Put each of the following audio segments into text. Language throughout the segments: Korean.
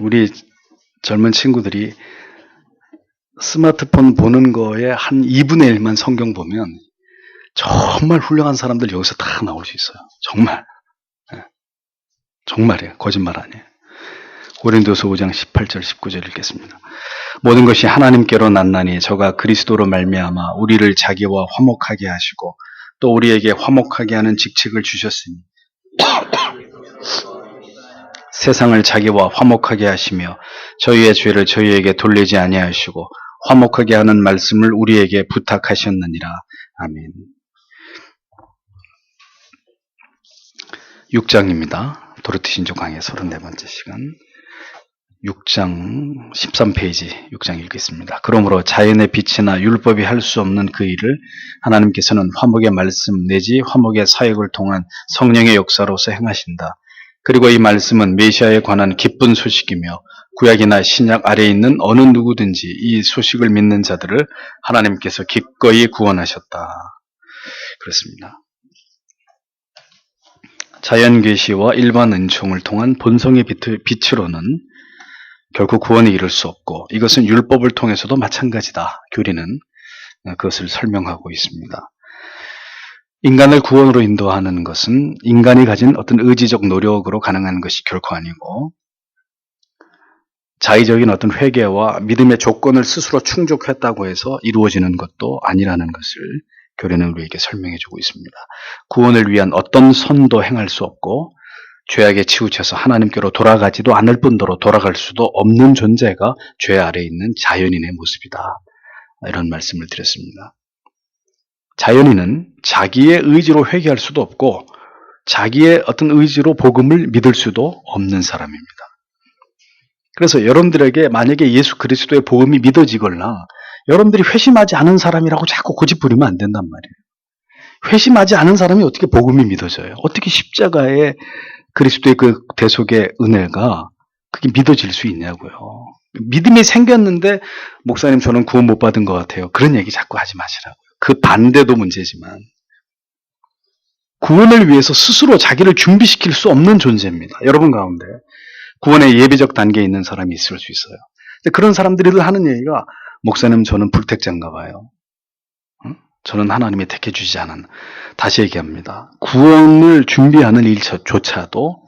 우리 젊은 친구들이 스마트폰 보는 거에 한 2분의 1만 성경 보면 정말 훌륭한 사람들 여기서 다 나올 수 있어요. 정말. 정말이에요. 거짓말 아니에요. 고린도서 5장 18절 19절 읽겠습니다. 모든 것이 하나님께로 났나니 저가 그리스도로 말미암아 우리를 자기와 화목하게 하시고 또 우리에게 화목하게 하는 직책을 주셨으니 세상을 자기와 화목하게 하시며 저희의 죄를 저희에게 돌리지 아니하시고 화목하게 하는 말씀을 우리에게 부탁하셨느니라. 아멘. 6장입니다. 도르트 신조 강의 34번째 시간. 6장 13페이지 6장 읽겠습니다. 그러므로 자연의 빛이나 율법이 할 수 없는 그 일을 하나님께서는 화목의 말씀 내지 화목의 사역을 통한 성령의 역사로서 행하신다. 그리고 이 말씀은 메시아에 관한 기쁜 소식이며 구약이나 신약 아래에 있는 어느 누구든지 이 소식을 믿는 자들을 하나님께서 기꺼이 구원하셨다. 그렇습니다. 자연 계시와 일반 은총을 통한 본성의 빛으로는 결코 구원에 이를 수 없고 이것은 율법을 통해서도 마찬가지다. 교리는 그것을 설명하고 있습니다. 인간을 구원으로 인도하는 것은 인간이 가진 어떤 의지적 노력으로 가능한 것이 결코 아니고 자의적인 어떤 회개와 믿음의 조건을 스스로 충족했다고 해서 이루어지는 것도 아니라는 것을 교리는 우리에게 설명해 주고 있습니다. 구원을 위한 어떤 선도 행할 수 없고 죄악에 치우쳐서 하나님께로 돌아가지도 않을 뿐더러 돌아갈 수도 없는 존재가 죄 아래에 있는 자연인의 모습이다. 이런 말씀을 드렸습니다. 자연인은 자기의 의지로 회개할 수도 없고 자기의 어떤 의지로 복음을 믿을 수도 없는 사람입니다. 그래서 여러분들에게 만약에 예수 그리스도의 복음이 믿어지거나 여러분들이 회심하지 않은 사람이라고 자꾸 고집부리면 안 된단 말이에요. 회심하지 않은 사람이 어떻게 복음이 믿어져요? 어떻게 십자가의 그리스도의 그 대속의 은혜가 그게 믿어질 수 있냐고요. 믿음이 생겼는데 목사님 저는 구원 못 받은 것 같아요. 그런 얘기 자꾸 하지 마시라고요. 그 반대도 문제지만 구원을 위해서 스스로 자기를 준비시킬 수 없는 존재입니다. 여러분 가운데 구원의 예비적 단계에 있는 사람이 있을 수 있어요. 근데 그런 사람들이 하는 얘기가 목사님 저는 불택자인가 봐요. 저는 하나님이 택해주지 않은. 다시 얘기합니다. 구원을 준비하는 일조차도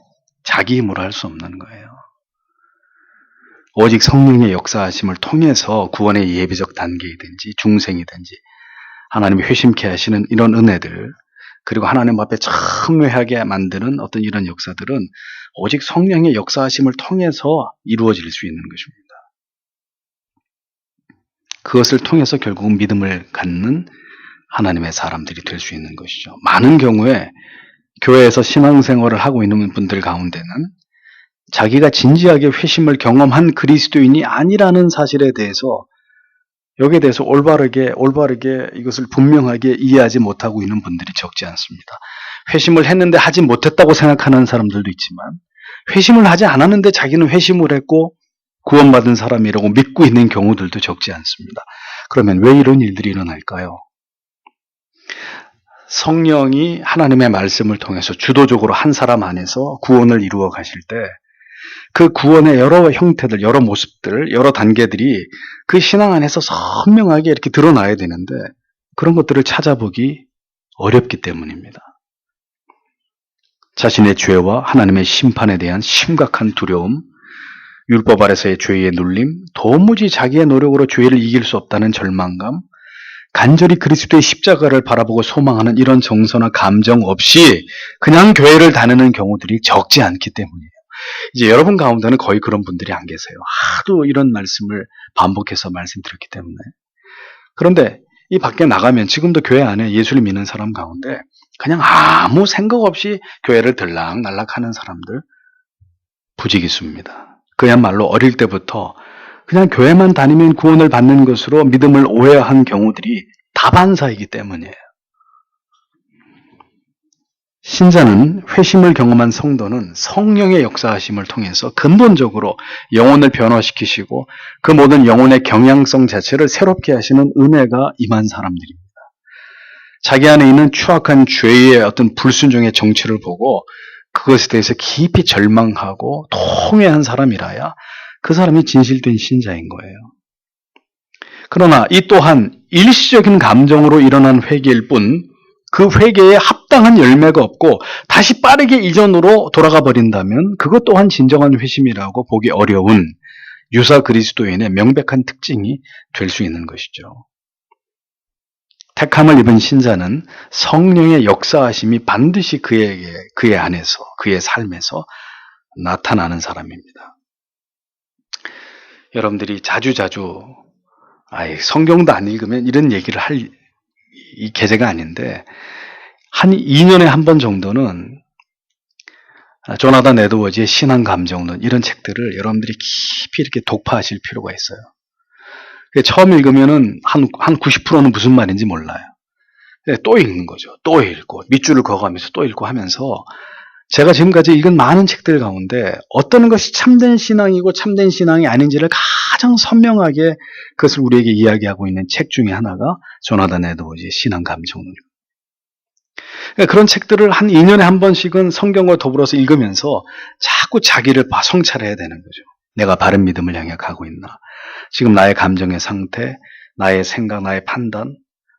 자기 힘으로 할 수 없는 거예요. 오직 성령의 역사하심을 통해서 구원의 예비적 단계이든지 중생이든지 하나님이 회심케 하시는 이런 은혜들 그리고 하나님 앞에 참회하게 만드는 어떤 이런 역사들은 오직 성령의 역사하심을 통해서 이루어질 수 있는 것입니다. 그것을 통해서 결국은 믿음을 갖는 하나님의 사람들이 될 수 있는 것이죠. 많은 경우에 교회에서 신앙생활을 하고 있는 분들 가운데는 자기가 진지하게 회심을 경험한 그리스도인이 아니라는 사실에 대해서 여기에 대해서 올바르게 이것을 분명하게 이해하지 못하고 있는 분들이 적지 않습니다. 회심을 했는데 하지 못했다고 생각하는 사람들도 있지만 회심을 하지 않았는데 자기는 회심을 했고 구원받은 사람이라고 믿고 있는 경우들도 적지 않습니다. 그러면 왜 이런 일들이 일어날까요? 성령이 하나님의 말씀을 통해서 주도적으로 한 사람 안에서 구원을 이루어 가실 때 그 구원의 여러 형태들, 여러 모습들, 여러 단계들이 그 신앙 안에서 선명하게 이렇게 드러나야 되는데 그런 것들을 찾아보기 어렵기 때문입니다. 자신의 죄와 하나님의 심판에 대한 심각한 두려움, 율법 아래서의 죄의 눌림, 도무지 자기의 노력으로 죄를 이길 수 없다는 절망감, 간절히 그리스도의 십자가를 바라보고 소망하는 이런 정서나 감정 없이 그냥 교회를 다니는 경우들이 적지 않기 때문이에요. 이제 여러분 가운데는 거의 그런 분들이 안 계세요. 하도 이런 말씀을 반복해서 말씀드렸기 때문에. 그런데 이 밖에 나가면 지금도 교회 안에 예수를 믿는 사람 가운데 그냥 아무 생각 없이 교회를 들락날락 하는 사람들 부지기수입니다. 그야말로 어릴 때부터 그냥 교회만 다니면 구원을 받는 것으로 믿음을 오해한 경우들이 다반사이기 때문이에요. 신자는 회심을 경험한 성도는 성령의 역사하심을 통해서 근본적으로 영혼을 변화시키시고 그 모든 영혼의 경향성 자체를 새롭게 하시는 은혜가 임한 사람들입니다. 자기 안에 있는 추악한 죄의 어떤 불순종의 정치를 보고 그것에 대해서 깊이 절망하고 통회한 사람이라야 그 사람이 진실된 신자인 거예요. 그러나 이 또한 일시적인 감정으로 일어난 회개일 뿐 그 회개에 합당한 열매가 없고 다시 빠르게 이전으로 돌아가 버린다면 그것 또한 진정한 회심이라고 보기 어려운 유사 그리스도인의 명백한 특징이 될 수 있는 것이죠. 택함을 입은 신자는 성령의 역사하심이 반드시 그의 안에서, 그의 삶에서 나타나는 사람입니다. 여러분들이 자주자주 성경도 안 읽으면 이런 얘기를 할 이 계제가 아닌데 한 2년에 한 번 정도는 조나단 에드워즈의 신앙 감정론 이런 책들을 여러분들이 깊이 이렇게 독파하실 필요가 있어요. 처음 읽으면은 한 90%는 무슨 말인지 몰라요. 또 읽는 거죠. 또 읽고 밑줄을 그어가면서 또 읽고 하면서 제가 지금까지 읽은 많은 책들 가운데 어떤 것이 참된 신앙이고 참된 신앙이 아닌지를 가장 선명하게 그것을 우리에게 이야기하고 있는 책 중에 하나가 조나단 에드워즈의 신앙 감정론입니다. 그런 책들을 한 2년에 한 번씩은 성경과 더불어서 읽으면서 자꾸 자기를 성찰해야 되는 거죠. 내가 바른 믿음을 향해 가고 있나? 지금 나의 감정의 상태, 나의 생각, 나의 판단,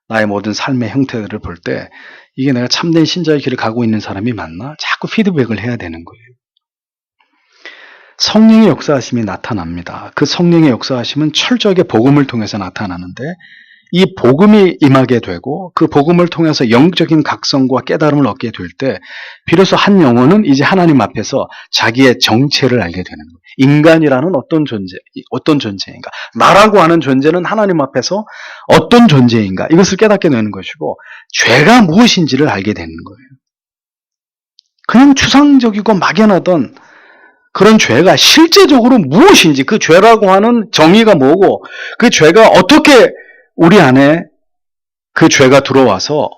나의 모든 삶의 형태들을 볼 때 이게 내가 참된 신자의 길을 가고 있는 사람이 맞나? 자꾸 피드백을 해야 되는 거예요. 성령의 역사하심이 나타납니다. 그 성령의 역사하심은 철저하게 복음을 통해서 나타나는데 이 복음이 임하게 되고 그 복음을 통해서 영적인 각성과 깨달음을 얻게 될 때 비로소 한 영혼은 이제 하나님 앞에서 자기의 정체를 알게 되는 거예요. 인간이라는 어떤 존재인가? 나라고 하는 존재는 하나님 앞에서 어떤 존재인가? 이것을 깨닫게 되는 것이고 죄가 무엇인지를 알게 되는 거예요. 그냥 추상적이고 막연하던 그런 죄가 실제적으로 무엇인지 그 죄라고 하는 정의가 뭐고 그 죄가 어떻게 우리 안에 그 죄가 들어와서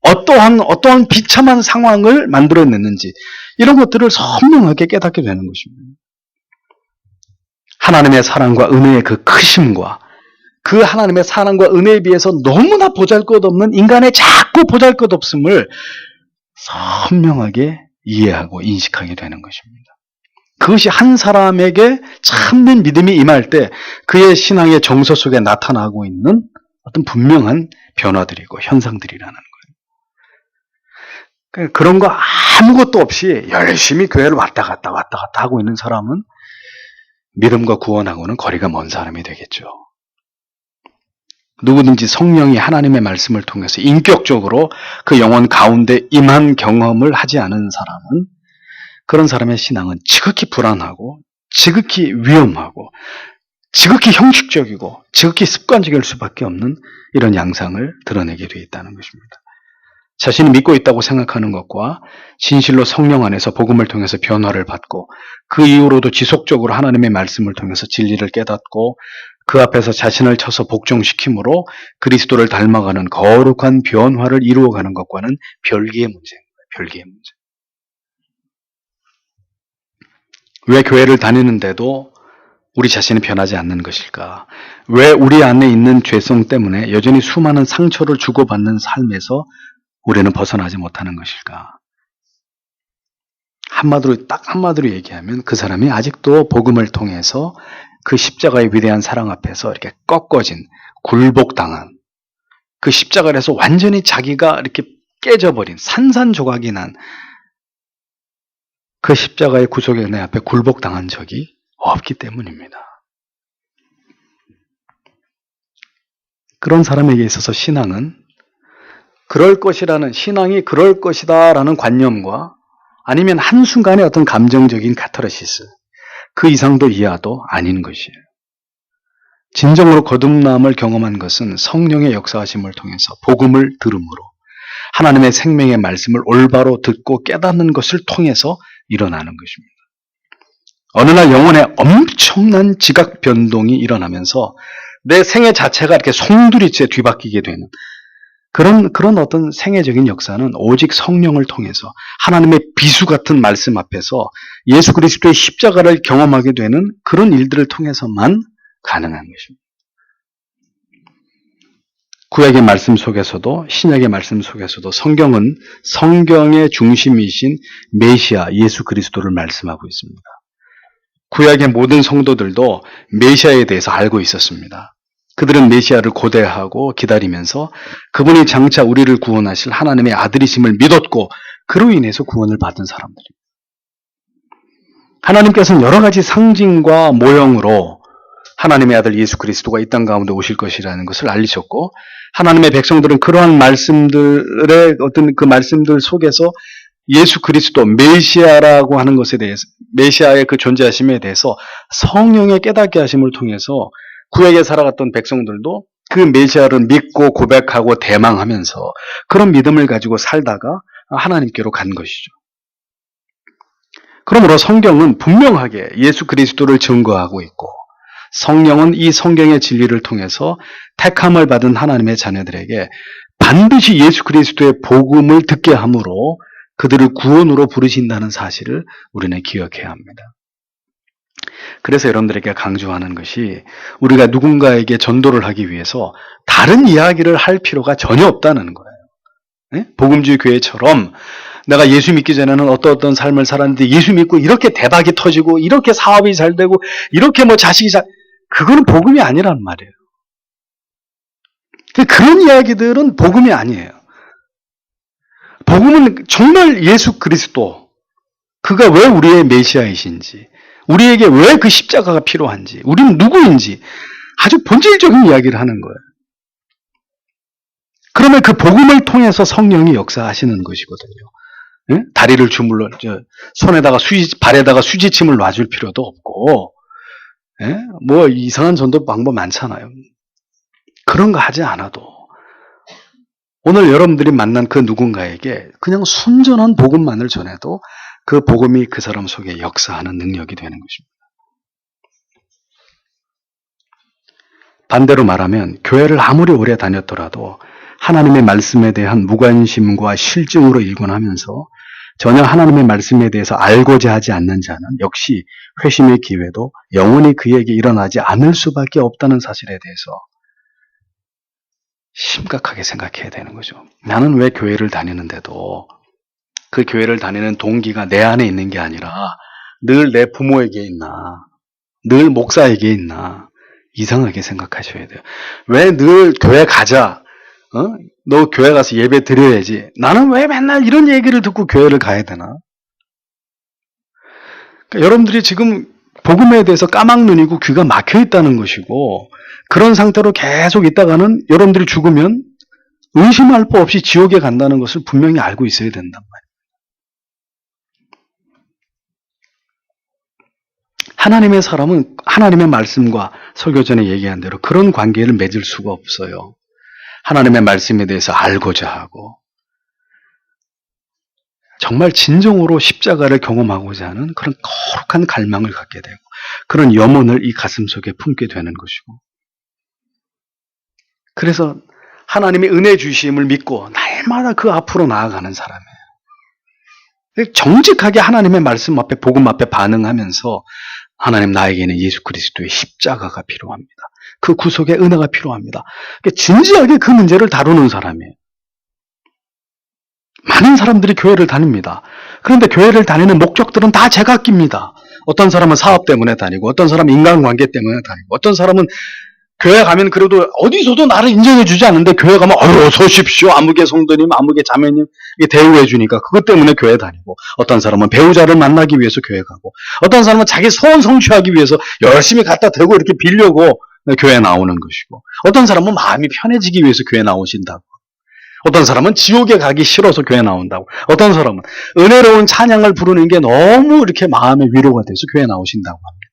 어떠한 비참한 상황을 만들어냈는지 이런 것들을 선명하게 깨닫게 되는 것입니다. 하나님의 사랑과 은혜의 그 크심과 그 하나님의 사랑과 은혜에 비해서 너무나 보잘것없는 인간의 자꾸 보잘것없음을 선명하게 이해하고 인식하게 되는 것입니다. 그것이 한 사람에게 참된 믿음이 임할 때 그의 신앙의 정서 속에 나타나고 있는 어떤 분명한 변화들이고 현상들이라는 거예요. 그런 거 아무것도 없이 열심히 교회를 왔다 갔다 하고 있는 사람은 믿음과 구원하고는 거리가 먼 사람이 되겠죠. 누구든지 성령이 하나님의 말씀을 통해서 인격적으로 그 영혼 가운데 임한 경험을 하지 않은 사람은 그런 사람의 신앙은 지극히 불안하고 지극히 위험하고 지극히 형식적이고 지극히 습관적일 수밖에 없는 이런 양상을 드러내게 되어 있다는 것입니다. 자신이 믿고 있다고 생각하는 것과 진실로 성령 안에서 복음을 통해서 변화를 받고 그 이후로도 지속적으로 하나님의 말씀을 통해서 진리를 깨닫고 그 앞에서 자신을 쳐서 복종시킴으로 그리스도를 닮아가는 거룩한 변화를 이루어가는 것과는 별개의 문제입니다. 별개의 문제. 왜 교회를 다니는데도 우리 자신이 변하지 않는 것일까? 왜 우리 안에 있는 죄성 때문에 여전히 수많은 상처를 주고받는 삶에서 우리는 벗어나지 못하는 것일까? 딱 한마디로 얘기하면 그 사람이 아직도 복음을 통해서 그 십자가의 위대한 사랑 앞에서 이렇게 꺾어진, 굴복당한 그 십자가에서 완전히 자기가 이렇게 깨져버린 산산조각이 난 그 십자가의 구속의 은혜 앞에 굴복당한 적이 없기 때문입니다. 그런 사람에게 있어서 신앙이 그럴 것이다라는 관념과 아니면 한순간의 어떤 감정적인 카타르시스 그 이상도 이하도 아닌 것이에요. 진정으로 거듭남을 경험한 것은 성령의 역사하심을 통해서 복음을 들음으로 하나님의 생명의 말씀을 올바로 듣고 깨닫는 것을 통해서 일어나는 것입니다. 어느 날 영혼에 엄청난 지각 변동이 일어나면서 내 생애 자체가 이렇게 송두리째 뒤바뀌게 되는 그런 어떤 생애적인 역사는 오직 성령을 통해서 하나님의 비수 같은 말씀 앞에서 예수 그리스도의 십자가를 경험하게 되는 그런 일들을 통해서만 가능한 것입니다. 구약의 말씀 속에서도 신약의 말씀 속에서도 성경은 성경의 중심이신 메시아 예수 그리스도를 말씀하고 있습니다. 구약의 모든 성도들도 메시아에 대해서 알고 있었습니다. 그들은 메시아를 고대하고 기다리면서 그분이 장차 우리를 구원하실 하나님의 아들이심을 믿었고 그로 인해서 구원을 받은 사람들입니다. 하나님께서는 여러 가지 상징과 모형으로 하나님의 아들 예수 그리스도가 이 땅 가운데 오실 것이라는 것을 알리셨고 하나님의 백성들은 그러한 말씀들의 어떤 그 말씀들 속에서 예수 그리스도 메시아라고 하는 것에 대해서 메시아의 그 존재하심에 대해서 성령의 깨닫게 하심을 통해서 구약에 살아갔던 백성들도 그 메시아를 믿고 고백하고 대망하면서 그런 믿음을 가지고 살다가 하나님께로 간 것이죠. 그러므로 성경은 분명하게 예수 그리스도를 증거하고 있고 성령은 이 성경의 진리를 통해서 택함을 받은 하나님의 자녀들에게 반드시 예수 그리스도의 복음을 듣게 함으로 그들을 구원으로 부르신다는 사실을 우리는 기억해야 합니다. 그래서 여러분들에게 강조하는 것이 우리가 누군가에게 전도를 하기 위해서 다른 이야기를 할 필요가 전혀 없다는 거예요. 네? 복음주의 교회처럼 내가 예수 믿기 전에는 어떤 삶을 살았는데 예수 믿고 이렇게 대박이 터지고 이렇게 사업이 잘 되고 이렇게 뭐 자식이 잘 그거는 복음이 아니란 말이에요. 그런 이야기들은 복음이 아니에요. 복음은 정말 예수 그리스도 그가 왜 우리의 메시아이신지 우리에게 왜 그 십자가가 필요한지 우리는 누구인지 아주 본질적인 이야기를 하는 거예요. 그러면 그 복음을 통해서 성령이 역사하시는 것이거든요. 예? 다리를 주물러 손에다가 발에다가 수지침을 놔줄 필요도 없고 예? 뭐 이상한 전도 방법 많잖아요. 그런 거 하지 않아도 오늘 여러분들이 만난 그 누군가에게 그냥 순전한 복음만을 전해도 그 복음이 그 사람 속에 역사하는 능력이 되는 것입니다. 반대로 말하면 교회를 아무리 오래 다녔더라도 하나님의 말씀에 대한 무관심과 실증으로 일관하면서 전혀 하나님의 말씀에 대해서 알고자 하지 않는 자는 역시 회심의 기회도 영원히 그에게 일어나지 않을 수밖에 없다는 사실에 대해서 심각하게 생각해야 되는 거죠. 나는 왜 교회를 다니는데도 그 교회를 다니는 동기가 내 안에 있는 게 아니라 늘 내 부모에게 있나 늘 목사에게 있나 이상하게 생각하셔야 돼요. 왜 늘 교회 가자 너 교회 가서 예배 드려야지 나는 왜 맨날 이런 얘기를 듣고 교회를 가야 되나? 그러니까 여러분들이 지금 복음에 대해서 까막눈이고 귀가 막혀 있다는 것이고 그런 상태로 계속 있다가는 여러분들이 죽으면 의심할 바 없이 지옥에 간다는 것을 분명히 알고 있어야 된단 말이에요. 하나님의 사람은 하나님의 말씀과 설교 전에 얘기한 대로 그런 관계를 맺을 수가 없어요. 하나님의 말씀에 대해서 알고자 하고 정말 진정으로 십자가를 경험하고자 하는 그런 거룩한 갈망을 갖게 되고 그런 염원을 이 가슴 속에 품게 되는 것이고 그래서 하나님의 은혜 주심을 믿고 날마다 그 앞으로 나아가는 사람이에요. 정직하게 하나님의 말씀 앞에 복음 앞에 반응하면서 하나님 나에게는 예수 그리스도의 십자가가 필요합니다. 그 구속의 은혜가 필요합니다. 진지하게 그 문제를 다루는 사람이에요. 많은 사람들이 교회를 다닙니다. 그런데 교회를 다니는 목적들은 다 제각기입니다. 어떤 사람은 사업 때문에 다니고 어떤 사람은 인간관계 때문에 다니고 어떤 사람은 교회 가면 그래도 어디서도 나를 인정해 주지 않는데 교회 가면 어서 오십시오. 아무개 성도님, 아무개 자매님 대우해 주니까 그것 때문에 교회 다니고 어떤 사람은 배우자를 만나기 위해서 교회 가고 어떤 사람은 자기 소원 성취하기 위해서 열심히 갖다 대고 이렇게 빌려고 교회 나오는 것이고 어떤 사람은 마음이 편해지기 위해서 교회 나오신다고 어떤 사람은 지옥에 가기 싫어서 교회 나온다고 어떤 사람은 은혜로운 찬양을 부르는 게 너무 이렇게 마음의 위로가 돼서 교회 나오신다고 합니다.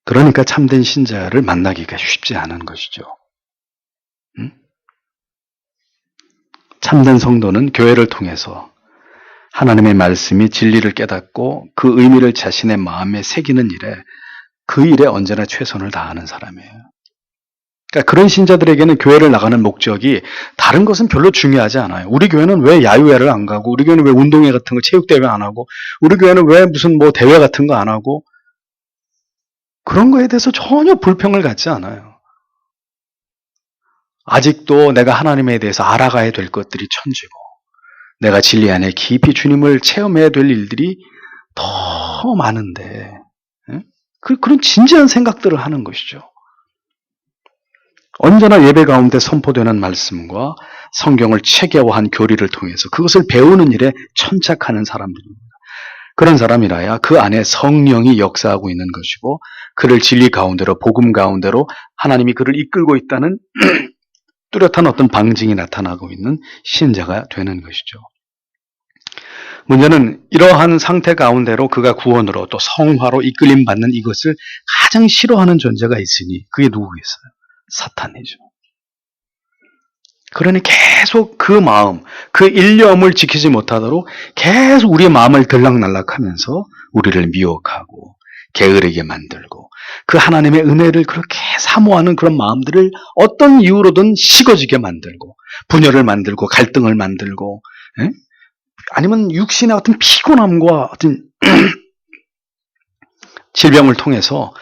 그러니까 참된 신자를 만나기가 쉽지 않은 것이죠. 참된 성도는 교회를 통해서 하나님의 말씀이 진리를 깨닫고 그 의미를 자신의 마음에 새기는 일에 그 일에 언제나 최선을 다하는 사람이에요. 그러니까 그런 신자들에게는 교회를 나가는 목적이 다른 것은 별로 중요하지 않아요. 우리 교회는 왜 야유회를 안 가고 우리 교회는 왜 운동회 같은 거 체육대회 안 하고 우리 교회는 왜 무슨 뭐 대회 같은 거 안 하고 그런 거에 대해서 전혀 불평을 갖지 않아요. 아직도 내가 하나님에 대해서 알아가야 될 것들이 천지고 내가 진리 안에 깊이 주님을 체험해야 될 일들이 더 많은데, 예? 그런 진지한 생각들을 하는 것이죠. 언제나 예배 가운데 선포되는 말씀과 성경을 체계화한 교리를 통해서 그것을 배우는 일에 천착하는 사람들입니다. 그런 사람이라야 그 안에 성령이 역사하고 있는 것이고 그를 진리 가운데로 복음 가운데로 하나님이 그를 이끌고 있다는 뚜렷한 어떤 방증이 나타나고 있는 신자가 되는 것이죠. 문제는 이러한 상태 가운데로 그가 구원으로 또 성화로 이끌림 받는 이것을 가장 싫어하는 존재가 있으니 그게 누구겠어요? 사탄이죠. 그러니 계속 그 마음, 그 일념을 지키지 못하도록 계속 우리의 마음을 들락날락하면서 우리를 미혹하고 게으르게 만들고 그 하나님의 은혜를 그렇게 사모하는 그런 마음들을 어떤 이유로든 식어지게 만들고 분열을 만들고 갈등을 만들고, 예? 아니면 육신의 어떤 피곤함과 어떤 질병을 통해서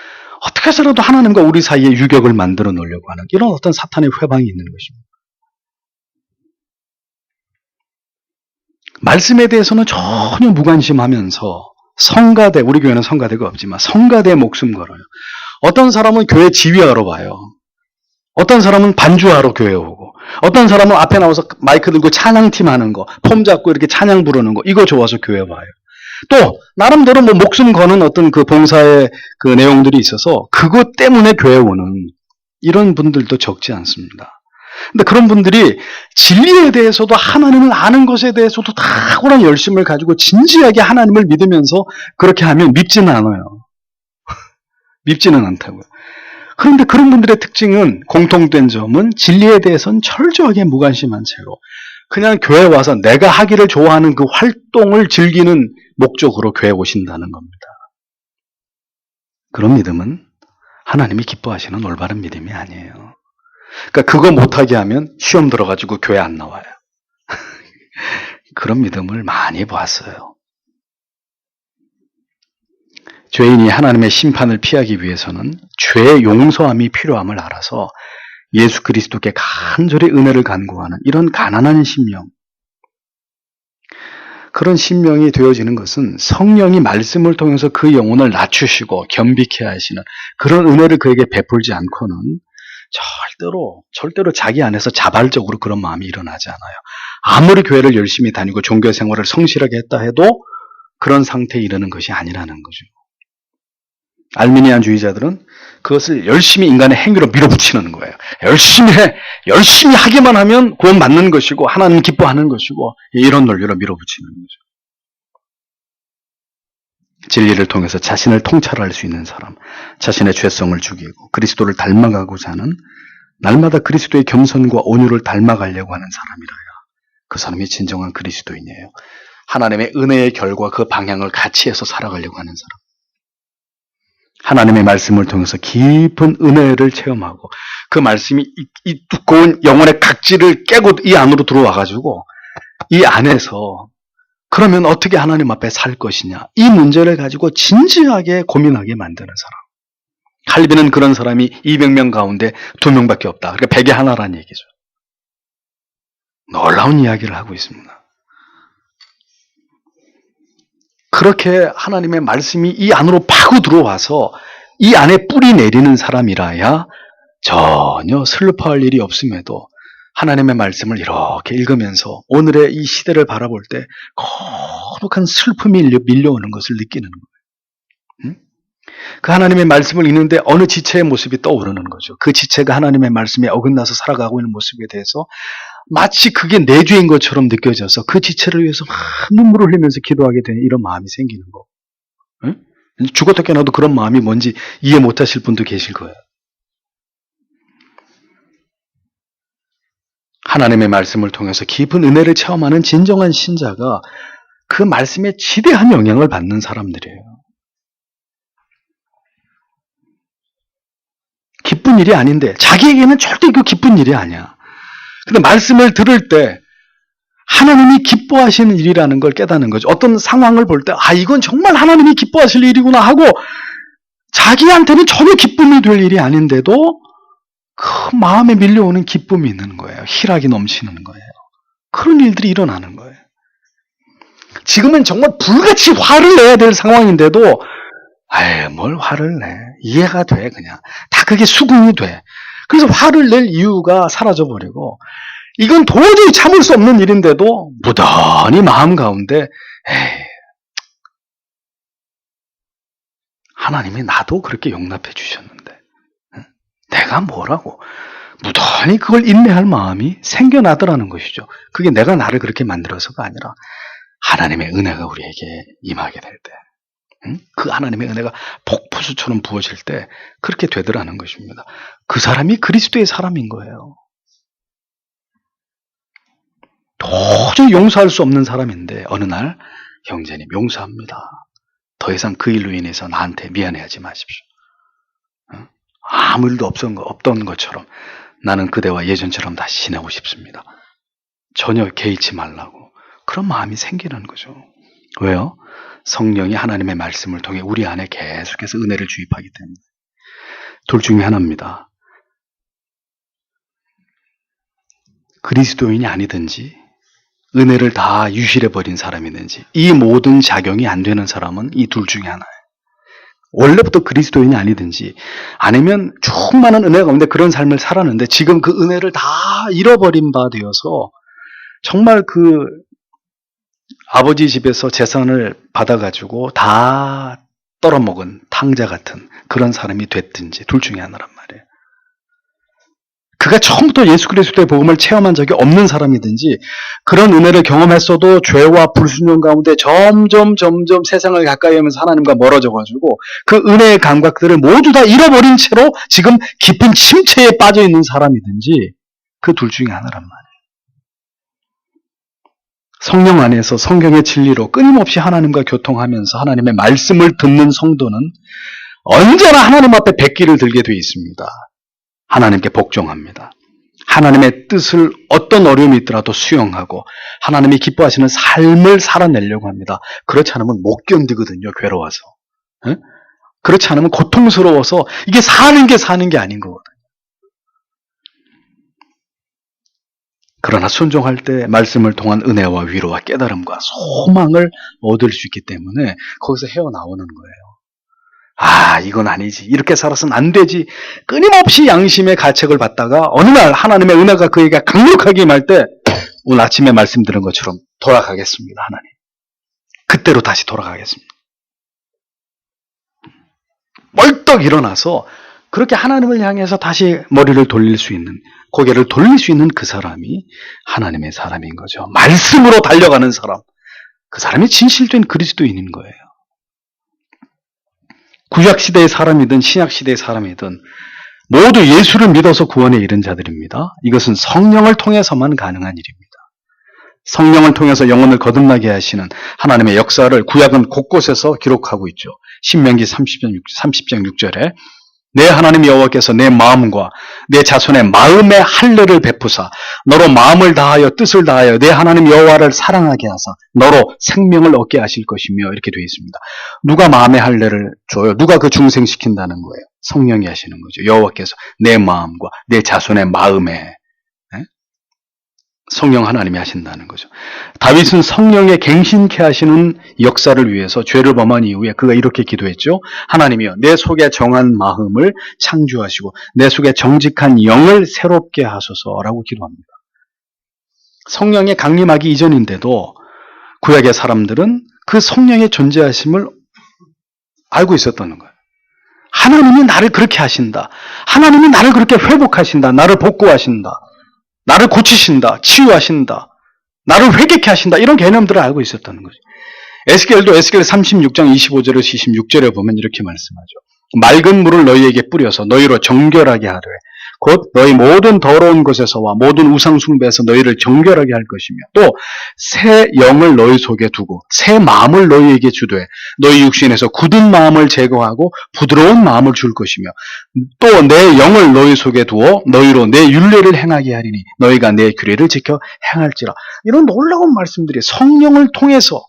어떻게 해서라도 하나님과 우리 사이에 유격을 만들어 놓으려고 하는 이런 어떤 사탄의 회방이 있는 것입니다. 말씀에 대해서는 전혀 무관심하면서 성가대, 우리 교회는 성가대가 없지만 성가대에 목숨 걸어요. 어떤 사람은 교회 지휘하러 와요. 어떤 사람은 반주하러 교회 오고, 어떤 사람은 앞에 나와서 마이크 들고 찬양팀 하는 거, 폼 잡고 이렇게 찬양 부르는 거, 이거 좋아서 교회 와요. 또 나름대로 뭐 목숨 거는 어떤 그 봉사의 그 내용들이 있어서 그것 때문에 교회 오는 이런 분들도 적지 않습니다. 근데 그런 분들이 진리에 대해서도 하나님을 아는 것에 대해서도 탁월한 열심을 가지고 진지하게 하나님을 믿으면서 그렇게 하면 밉지는 않아요. 밉지는 않다고요. 그런데 그런 분들의 특징은, 공통된 점은 진리에 대해서는 철저하게 무관심한 채로 그냥 교회 와서 내가 하기를 좋아하는 그 활동을 즐기는 목적으로 교회 오신다는 겁니다. 그런 믿음은 하나님이 기뻐하시는 올바른 믿음이 아니에요. 그러니까 그거 못하게 하면 시험 들어가지고 교회 안 나와요. 그런 믿음을 많이 보았어요. 죄인이 하나님의 심판을 피하기 위해서는 죄의 용서함이 필요함을 알아서 예수 그리스도께 간절히 은혜를 간구하는 이런 가난한 심령, 그런 심령이 되어지는 것은 성령이 말씀을 통해서 그 영혼을 낮추시고 겸비케 하시는 그런 은혜를 그에게 베풀지 않고는 절대로 자기 안에서 자발적으로 그런 마음이 일어나지 않아요. 아무리 교회를 열심히 다니고 종교 생활을 성실하게 했다 해도 그런 상태에 이르는 것이 아니라는 거죠. 알미니안주의자들은 그것을 열심히 인간의 행위로 밀어붙이는 거예요. 열심히 해. 열심히 하기만 하면 구원 받는 것이고 하나님 기뻐하는 것이고 이런 논리로 밀어붙이는 거죠. 진리를 통해서 자신을 통찰할 수 있는 사람, 자신의 죄성을 죽이고 그리스도를 닮아가고자 하는, 날마다 그리스도의 겸손과 온유를 닮아가려고 하는 사람이라야 그 사람이 진정한 그리스도인이에요. 하나님의 은혜의 결과 그 방향을 같이 해서 살아가려고 하는 사람. 하나님의 말씀을 통해서 깊은 은혜를 체험하고 그 말씀이 이 두꺼운 영혼의 각질을 깨고 이 안으로 들어와가지고 이 안에서 그러면 어떻게 하나님 앞에 살 것이냐, 이 문제를 가지고 진지하게 고민하게 만드는 사람. 칼빈은 그런 사람이 200명 가운데 2명밖에 없다. 그러니까 100에 하나라는 얘기죠. 놀라운 이야기를 하고 있습니다. 그렇게 하나님의 말씀이 이 안으로 파고 들어와서 이 안에 뿌리 내리는 사람이라야 전혀 슬퍼할 일이 없음에도 하나님의 말씀을 이렇게 읽으면서 오늘의 이 시대를 바라볼 때 거룩한 슬픔이 밀려오는 것을 느끼는 거예요. 그 하나님의 말씀을 읽는데 어느 지체의 모습이 떠오르는 거죠. 그 지체가 하나님의 말씀에 어긋나서 살아가고 있는 모습에 대해서 마치 그게 내 죄인 것처럼 느껴져서 그 지체를 위해서 막 눈물을 흘리면서 기도하게 되는 이런 마음이 생기는 거. 죽었다 깨어나도 그런 마음이 뭔지 이해 못하실 분도 계실 거예요. 하나님의 말씀을 통해서 깊은 은혜를 체험하는 진정한 신자가 그 말씀에 지대한 영향을 받는 사람들이에요. 기쁜 일이 아닌데, 자기에게는 절대 그 기쁜 일이 아니야. 근데 말씀을 들을 때 하나님이 기뻐하시는 일이라는 걸 깨닫는 거죠. 어떤 상황을 볼 때 이건 정말 하나님이 기뻐하실 일이구나 하고 자기한테는 전혀 기쁨이 될 일이 아닌데도 그 마음에 밀려오는 기쁨이 있는 거예요. 희락이 넘치는 거예요. 그런 일들이 일어나는 거예요. 지금은 정말 불같이 화를 내야 될 상황인데도 아유, 뭘 화를 내. 이해가 돼, 그냥. 다 그게 수긍이 돼. 그래서 화를 낼 이유가 사라져버리고, 이건 도저히 참을 수 없는 일인데도 무던히 마음 가운데, 에이, 하나님이 나도 그렇게 용납해 주셨는데, 내가 뭐라고. 무던히 그걸 인내할 마음이 생겨나더라는 것이죠. 그게 내가 나를 그렇게 만들어서가 아니라, 하나님의 은혜가 우리에게 임하게 될 때, 그 하나님의 은혜가 폭포수처럼 부어질 때 그렇게 되더라는 것입니다. 그 사람이 그리스도의 사람인 거예요. 도저히 용서할 수 없는 사람인데 어느 날 형제님 용서합니다. 더 이상 그 일로 인해서 나한테 미안해하지 마십시오. 아무 일도 없던 것처럼 나는 그대와 예전처럼 다시 지내고 싶습니다. 전혀 개의치 말라고. 그런 마음이 생기는 거죠. 왜요? 성령이 하나님의 말씀을 통해 우리 안에 계속해서 은혜를 주입하기 때문에. 둘 중에 하나입니다. 그리스도인이 아니든지 은혜를 다 유실해버린 사람이든지 이 모든 작용이 안 되는 사람은 이 둘 중에 하나예요. 원래부터 그리스도인이 아니든지 아니면 충만한 은혜 가운데 그런 삶을 살았는데 지금 그 은혜를 다 잃어버린 바 되어서 정말 그 아버지 집에서 재산을 받아가지고 다 떨어먹은 탕자 같은 그런 사람이 됐든지 둘 중에 하나란 말이에요. 그가 처음부터 예수 그리스도의 복음을 체험한 적이 없는 사람이든지 그런 은혜를 경험했어도 죄와 불순종 가운데 점점 세상을 가까이 하면서 하나님과 멀어져가지고 그 은혜의 감각들을 모두 다 잃어버린 채로 지금 깊은 침체에 빠져 있는 사람이든지 그 둘 중에 하나란 말이에요. 성령 안에서 성경의 진리로 끊임없이 하나님과 교통하면서 하나님의 말씀을 듣는 성도는 언제나 하나님 앞에 백기를 들게 되어 있습니다. 하나님께 복종합니다. 하나님의 뜻을 어떤 어려움이 있더라도 수용하고 하나님이 기뻐하시는 삶을 살아내려고 합니다. 그렇지 않으면 못 견디거든요. 괴로워서. 그렇지 않으면 고통스러워서 이게 사는 게 아닌 거거든요. 그러나 순종할 때 말씀을 통한 은혜와 위로와 깨달음과 소망을 얻을 수 있기 때문에 거기서 헤어나오는 거예요. 아, 이건 아니지. 이렇게 살아서는 안 되지. 끊임없이 양심의 가책을 받다가 어느 날 하나님의 은혜가 그에게 강력하게 임할 때 오늘 아침에 말씀드린 것처럼 돌아가겠습니다. 하나님. 그때로 다시 돌아가겠습니다. 멀떡 일어나서 그렇게 하나님을 향해서 다시 머리를 돌릴 수 있는, 고개를 돌릴 수 있는 그 사람이 하나님의 사람인 거죠. 말씀으로 달려가는 사람. 그 사람이 진실된 그리스도인인 거예요. 구약시대의 사람이든 신약시대의 사람이든 모두 예수를 믿어서 구원에 이른 자들입니다. 이것은 성령을 통해서만 가능한 일입니다. 성령을 통해서 영혼을 거듭나게 하시는 하나님의 역사를 구약은 곳곳에서 기록하고 있죠. 신명기 30장 6절에 내 하나님 여호와께서 내 마음과 내 자손의 마음의 할례를 베푸사 너로 마음을 다하여 뜻을 다하여 내 하나님 여호와를 사랑하게 하사 너로 생명을 얻게 하실 것이며 이렇게 되어 있습니다. 누가 마음의 할례를 줘요? 누가 그 중생시킨다는 거예요? 성령이 하시는 거죠. 여호와께서 내 마음과 내 자손의 마음에 성령 하나님이 하신다는 거죠. 다윗은 성령에 갱신케 하시는 역사를 위해서 죄를 범한 이후에 그가 이렇게 기도했죠. 하나님이여 내 속에 정한 마음을 창조하시고 내 속에 정직한 영을 새롭게 하소서라고 기도합니다. 성령의 강림하기 이전인데도 구약의 사람들은 그 성령의 존재하심을 알고 있었다는 거예요. 하나님이 나를 그렇게 하신다. 하나님이 나를 그렇게 회복하신다. 나를 복구하신다. 나를 고치신다. 치유하신다. 나를 회개케 하신다. 이런 개념들을 알고 있었다는 거죠. 에스겔도 에스겔 36장 25절에서 26절에 보면 이렇게 말씀하죠. 맑은 물을 너희에게 뿌려서 너희로 정결하게 하되 곧 너희 모든 더러운 것에서와 모든 우상 숭배에서 너희를 정결하게 할 것이며 또 새 영을 너희 속에 두고 새 마음을 너희에게 주되 너희 육신에서 굳은 마음을 제거하고 부드러운 마음을 줄 것이며 또 내 영을 너희 속에 두어 너희로 내 율례를 행하게 하리니 너희가 내 규례를 지켜 행할지라. 이런 놀라운 말씀들이 성령을 통해서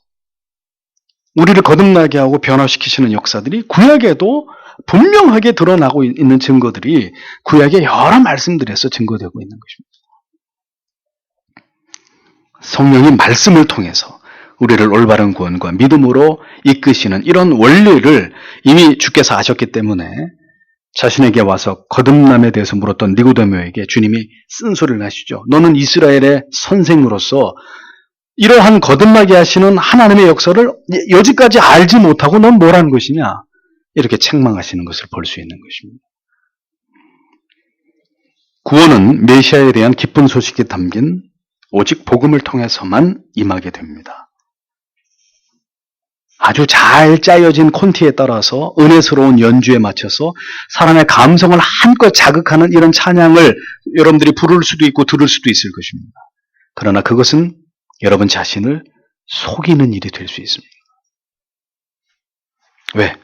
우리를 거듭나게 하고 변화시키시는 역사들이 구약에도 분명하게 드러나고 있는 증거들이 구약의 여러 말씀들에서 증거되고 있는 것입니다. 성령이 말씀을 통해서 우리를 올바른 구원과 믿음으로 이끄시는 이런 원리를 이미 주께서 아셨기 때문에 자신에게 와서 거듭남에 대해서 물었던 니고데모에게 주님이 쓴소리를 하시죠. 너는 이스라엘의 선생으로서 이러한 거듭나게 하시는 하나님의 역사를 여지까지 알지 못하고 넌 뭘 한 것이냐? 이렇게 책망하시는 것을 볼 수 있는 것입니다. 구원은 메시아에 대한 기쁜 소식이 담긴 오직 복음을 통해서만 임하게 됩니다. 아주 잘 짜여진 콘티에 따라서 은혜스러운 연주에 맞춰서 사람의 감성을 한껏 자극하는 이런 찬양을 여러분들이 부를 수도 있고 들을 수도 있을 것입니다. 그러나 그것은 여러분 자신을 속이는 일이 될 수 있습니다. 왜?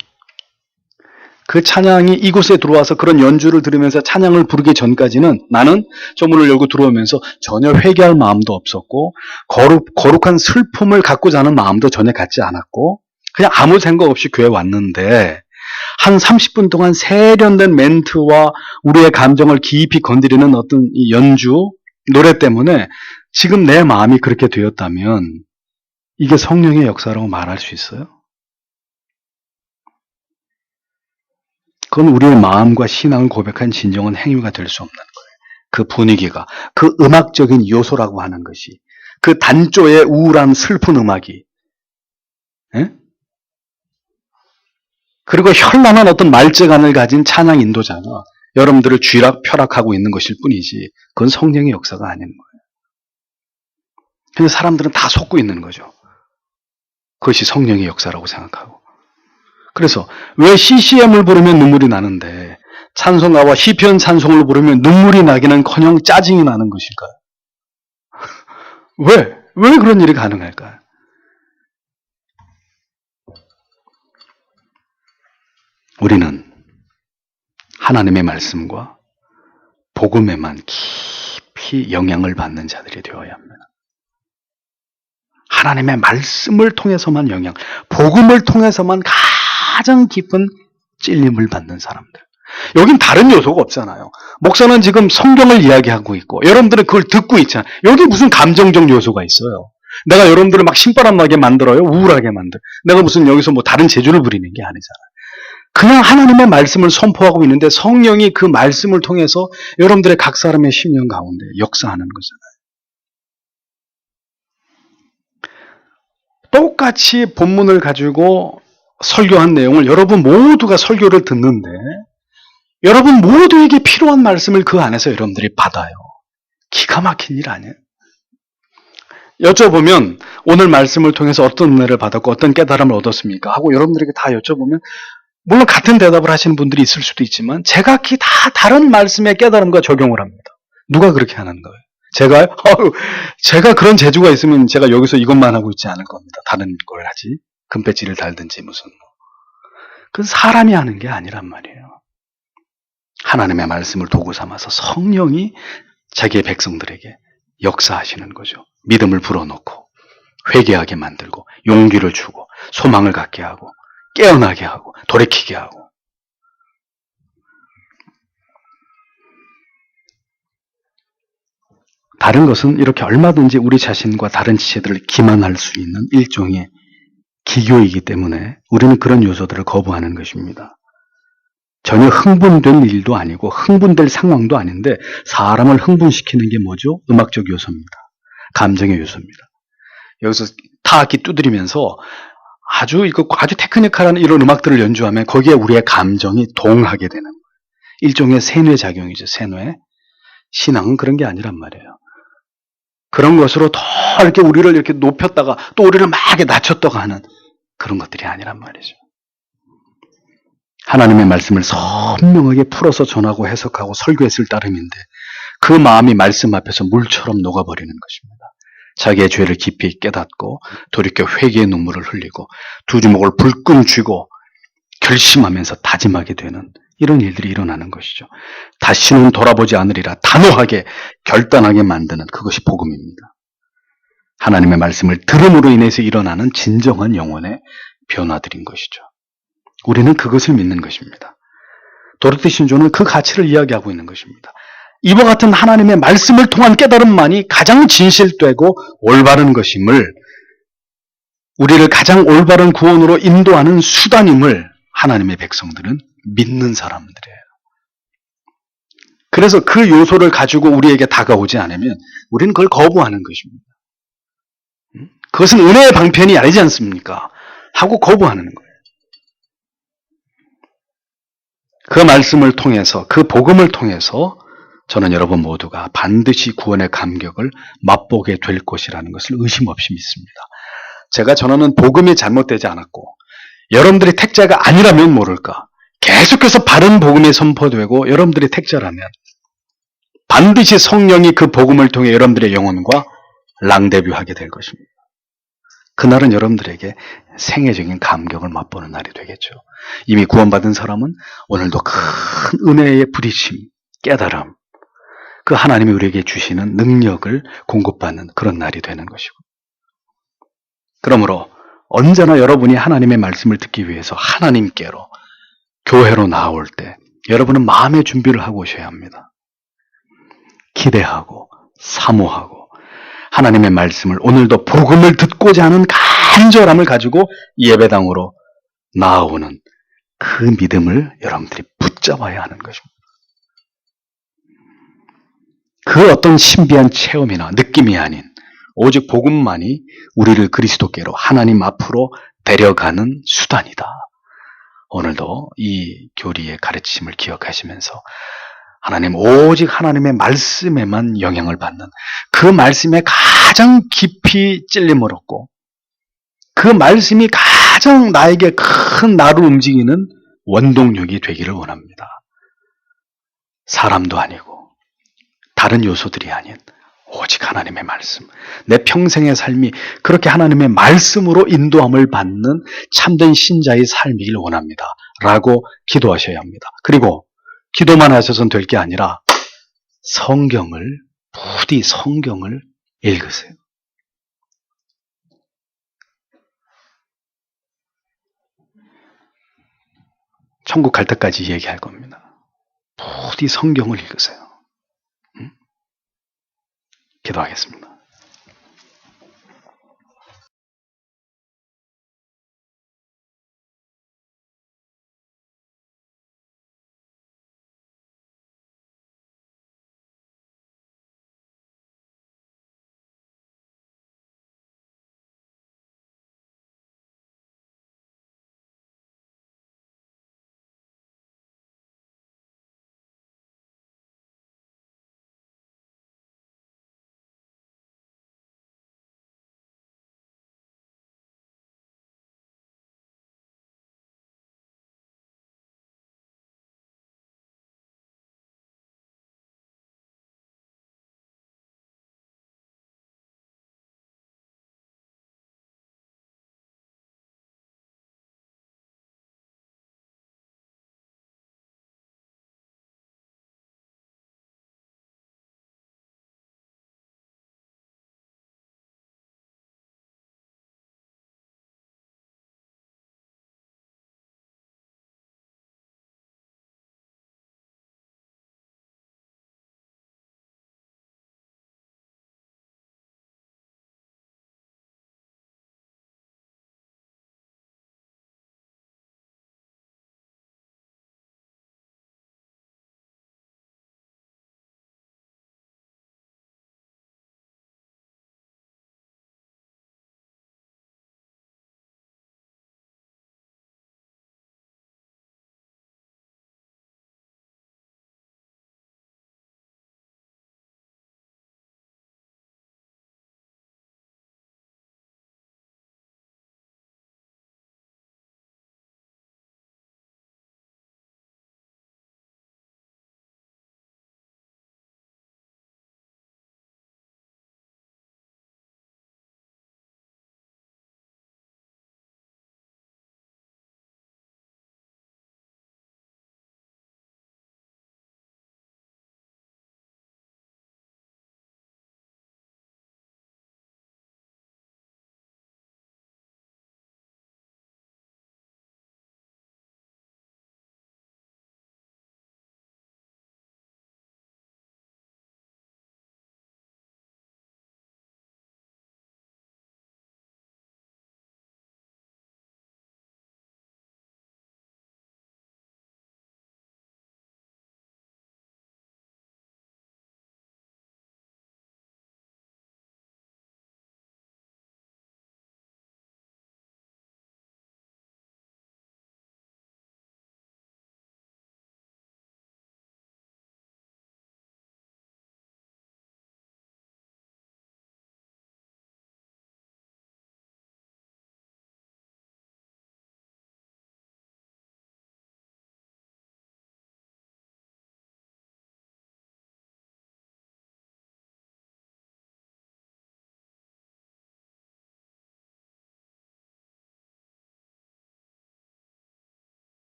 그 찬양이 이곳에 들어와서 그런 연주를 들으면서 찬양을 부르기 전까지는 나는 저 문을 열고 들어오면서 전혀 회개할 마음도 없었고 거룩한 슬픔을 갖고자 하는 마음도 전혀 갖지 않았고 그냥 아무 생각 없이 교회 왔는데 한 30분 동안 세련된 멘트와 우리의 감정을 깊이 건드리는 어떤 이 연주, 노래 때문에 지금 내 마음이 그렇게 되었다면 이게 성령의 역사라고 말할 수 있어요? 그건 우리의 마음과 신앙을 고백한 진정한 행위가 될 수 없는 거예요. 그 분위기가, 그 음악적인 요소라고 하는 것이, 그 단조의 우울한 슬픈 음악이, 에? 그리고 현란한 어떤 말재간을 가진 찬양 인도자가 여러분들을 쥐락펴락하고 있는 것일 뿐이지 그건 성령의 역사가 아닌 거예요. 그래서 사람들은 다 속고 있는 거죠. 그것이 성령의 역사라고 생각하고. 그래서 왜 CCM을 부르면 눈물이 나는데 찬송가와 시편 찬송을 부르면 눈물이 나기는커녕 짜증이 나는 것일까요? 왜 그런 일이 가능할까요? 우리는 하나님의 말씀과 복음에만 깊이 영향을 받는 자들이 되어야 합니다. 하나님의 말씀을 통해서만 복음을 통해서만 가장 깊은 찔림을 받는 사람들. 여긴 다른 요소가 없잖아요. 목사는 지금 성경을 이야기하고 있고 여러분들은 그걸 듣고 있잖아요. 여기 무슨 감정적 요소가 있어요. 내가 여러분들을 막 신바람 나게 만들어요. 우울하게 만들어요. 내가 무슨 여기서 뭐 다른 재주를 부리는 게 아니잖아요. 그냥 하나님의 말씀을 선포하고 있는데 성령이 그 말씀을 통해서 여러분들의 각 사람의 심령 가운데 역사하는 거잖아요. 똑같이 본문을 가지고 설교한 내용을 여러분 모두가 설교를 듣는데 여러분 모두에게 필요한 말씀을 그 안에서 여러분들이 받아요. 기가 막힌 일 아니에요? 여쭤보면 오늘 말씀을 통해서 어떤 은혜를 받았고 어떤 깨달음을 얻었습니까? 하고 여러분들에게 다 여쭤보면 물론 같은 대답을 하시는 분들이 있을 수도 있지만 제각기 다 다른 말씀의 깨달음과 적용을 합니다. 누가 그렇게 하는 거예요? 제가요? 제가 그런 재주가 있으면 제가 여기서 이것만 하고 있지 않을 겁니다. 다른 걸 하지. 금배지를 달든지 무슨 그건 사람이 하는 게 아니란 말이에요. 하나님의 말씀을 도구 삼아서 성령이 자기의 백성들에게 역사하시는 거죠. 믿음을 불어넣고 회개하게 만들고 용기를 주고 소망을 갖게 하고 깨어나게 하고 돌이키게 하고. 다른 것은 이렇게 얼마든지 우리 자신과 다른 지체들을 기만할 수 있는 일종의 기교이기 때문에 우리는 그런 요소들을 거부하는 것입니다. 전혀 흥분될 일도 아니고 흥분될 상황도 아닌데 사람을 흥분시키는 게 뭐죠? 음악적 요소입니다. 감정의 요소입니다. 여기서 타악기 두드리면서 아주 테크니컬한 이런 음악들을 연주하면 거기에 우리의 감정이 동하게 되는 거예요. 일종의 세뇌작용이죠. 세뇌. 신앙은 그런 게 아니란 말이에요. 그런 것으로 더 이렇게 우리를 이렇게 높였다가 또 우리를 막 낮췄다가 하는 그런 것들이 아니란 말이죠. 하나님의 말씀을 선명하게 풀어서 전하고 해석하고 설교했을 따름인데 그 마음이 말씀 앞에서 물처럼 녹아버리는 것입니다. 자기의 죄를 깊이 깨닫고 돌이켜 회개의 눈물을 흘리고 두 주먹을 불끈 쥐고 결심하면서 다짐하게 되는 이런 일들이 일어나는 것이죠. 다시는 돌아보지 않으리라 단호하게 결단하게 만드는 그것이 복음입니다. 하나님의 말씀을 들음으로 인해서 일어나는 진정한 영혼의 변화들인 것이죠. 우리는 그것을 믿는 것입니다. 도르티 신조는 그 가치를 이야기하고 있는 것입니다. 이와 같은 하나님의 말씀을 통한 깨달음만이 가장 진실되고 올바른 것임을 우리를 가장 올바른 구원으로 인도하는 수단임을 하나님의 백성들은 믿는 사람들이에요. 그래서 그 요소를 가지고 우리에게 다가오지 않으면 우리는 그걸 거부하는 것입니다. 그것은 은혜의 방편이 아니지 않습니까? 하고 거부하는 거예요. 그 말씀을 통해서, 그 복음을 통해서 저는 여러분 모두가 반드시 구원의 감격을 맛보게 될 것이라는 것을 의심 없이 믿습니다. 제가 전하는 복음이 잘못되지 않았고 여러분들이 택자가 아니라면 모를까, 계속해서 바른 복음이 선포되고 여러분들이 택자라면 반드시 성령이 그 복음을 통해 여러분들의 영혼과 랑데뷰하게 될 것입니다. 그날은 여러분들에게 생애적인 감격을 맛보는 날이 되겠죠. 이미 구원받은 사람은 오늘도 큰 은혜의 부딪힘, 깨달음, 그 하나님이 우리에게 주시는 능력을 공급받는 그런 날이 되는 것이고, 그러므로 언제나 여러분이 하나님의 말씀을 듣기 위해서 하나님께로, 교회로 나올 때 여러분은 마음의 준비를 하고 오셔야 합니다. 기대하고 사모하고 하나님의 말씀을, 오늘도 복음을 듣고자 하는 간절함을 가지고 예배당으로 나아오는 그 믿음을 여러분들이 붙잡아야 하는 것입니다. 그 어떤 신비한 체험이나 느낌이 아닌 오직 복음만이 우리를 그리스도께로, 하나님 앞으로 데려가는 수단이다. 오늘도 이 교리의 가르침을 기억하시면서 하나님, 오직 하나님의 말씀에만 영향을 받는, 그 말씀에 가장 깊이 찔림을 얻고 그 말씀이 가장 나에게 큰 나를 움직이는 원동력이 되기를 원합니다. 사람도 아니고 다른 요소들이 아닌 오직 하나님의 말씀, 내 평생의 삶이 그렇게 하나님의 말씀으로 인도함을 받는 참된 신자의 삶이길 원합니다. 라고 기도하셔야 합니다. 그리고 기도만 하셔서는 될 게 아니라 부디 성경을 읽으세요. 천국 갈 때까지 얘기할 겁니다. 부디 성경을 읽으세요. 기도하겠습니다.